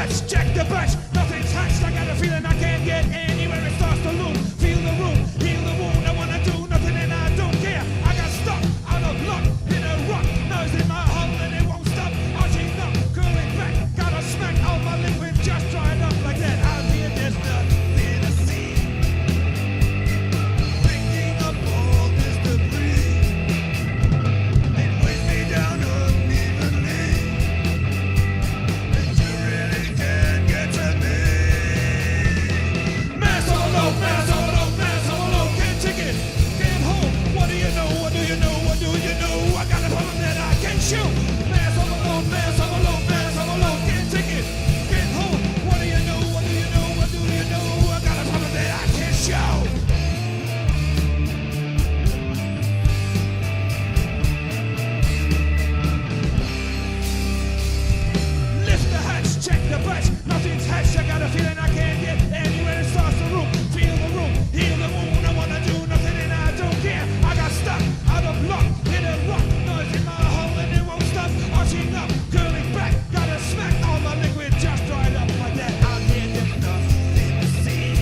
hatch, check the batch. Nothing's hatched, I got a feeling I can't get anywhere. It starts to loom. Feel the room, heal the wound. I wanna do nothing and I don't care. I got stuck out of luck in a rock. Nose in my hull and it won't stop. Arching up, curling back. Got a smack out my liquid, just dried up like that. Out here there's nothing to see. Picking up all this debris. It weighs me down unevenly. And you really can't get to me. Mass overload, mass overload, mass overload. Can't take it, can't hold. What do you know? What do you know? What do you know? I got a problem that I can't shoot. Mass overload, mass overload, mass overload. Can't take it, can't hold. What do you know? What do you know? What do you know? I got a problem that I can't show. Lift the hatch, check the batch. Nothing's hatched. I got a feeling I can't get anywhere. It starts to room. Feel the room, heal the wound. I wanna do nothing and I don't care. I got stuck out of luck, hit a rock. Noise in my hull and it won't stop. Arching up, curling back. Got a smack. All my liquid just dried up like that. Out here there's nothing to see.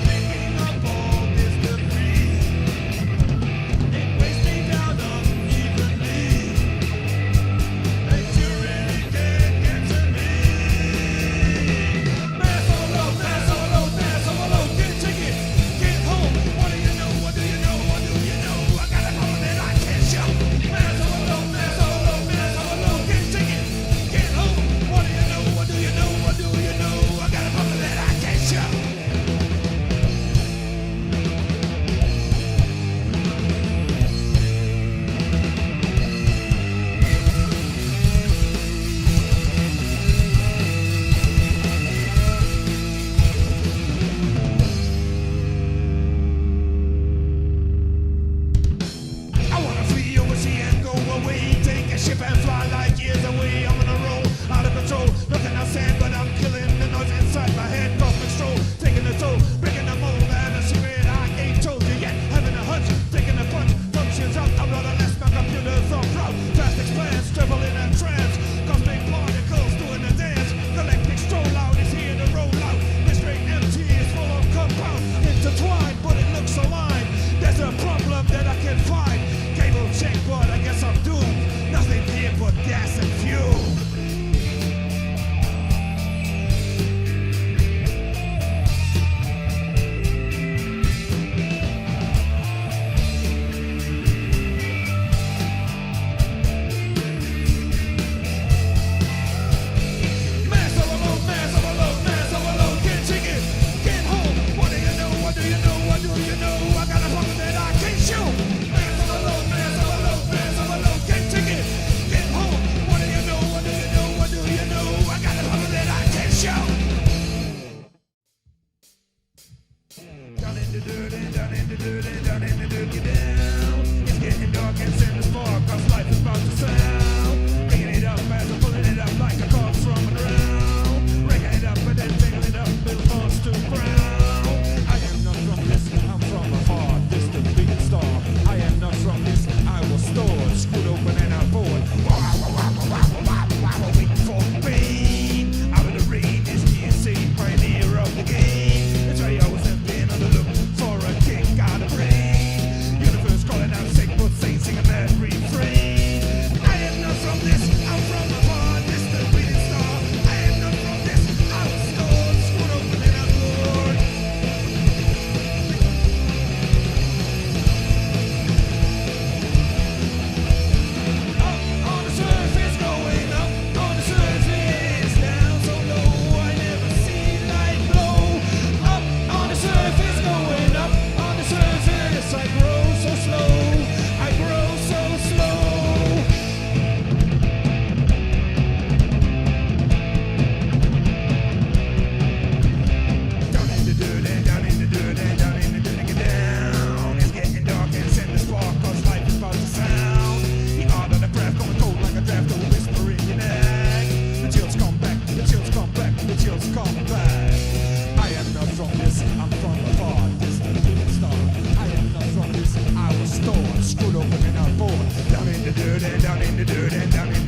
Picking up all this debris. It weighs me down unevenly. And you really can't get to me. Mass overload, mass overload, mass overload. Can't take it, can't hold. What do you know? What do you know? What do you know? I got a problem that I can't show. Mass overload, mass overload, mass overload. Can't take it, can't hold. What do you know? What do you know? What do you know? I got a problem that I can't show. I wanna flee overseas and go away. Take a ship and fly like years away. I'm on a roll, out of control. Nothing I said, but I'm killing the noise inside my head. Cosmic stroll, taking a toll, breaking the mold. And a secret I ain't told you yet. Having a hunch, taking a punch. Functions out, I'm rather less. My computer's off route. Fast expands, travel in a trance. Cosmic particles doing a dance. Galactic stroll out is here to roll out. Mystery empty is full of compound. Intertwined, but it looks aligned. There's a problem that I can find. Cable check, but I guess I'm doomed. Nothing here but gas and fuel. Mass overload, mass overload, mass overload. Can't take it, can't hold. What do you know? What do you know? What do you know? I got a problem that I can't show. Mass overload, mass overload, mass overload. Can't take it, can't hold. What do you know? What do you know? What do you know? I got a problem that I can't show. Down in the dirt and down in the dirt and down in the dirt, get down. It's getting dark and send the spark, cause life is about to sound. Bringing it up as I'm pulling it up like a car thrown around. Breaking it up and then taking it up, little horns to ground. I am not from this, I'm from a heart, this the big star. I am not from this, I was stored, screwed open and I'm bored. Waiting for pain. Out of the rain is the insane pioneer of the game. That's why I was been on the look for a kick out of brain. Universe calling out sick, but sing a mad refrain. I am not from this, I'm from a heart, this the big star. I am not from this, I was stored, screwed open and I'm bored. Up on the surface, going up on the surface, down so low, I never see light glow. Up on the surface, going up on the surface, I grow so slow, I grow so slow. Down in the dirt and down in the dirt and down in the dirt, get down. It's getting dark and send the spark, cause life is about to sound. The art of the craft going cold like a draft, a whisper in your neck. The chills come back, the chills come back, the chills come back. I am not from this, I'm from the heart, this the big star. I am not from this, I was stored, screwed open and I'm bored. Down in the dirt and down in the dirt and down in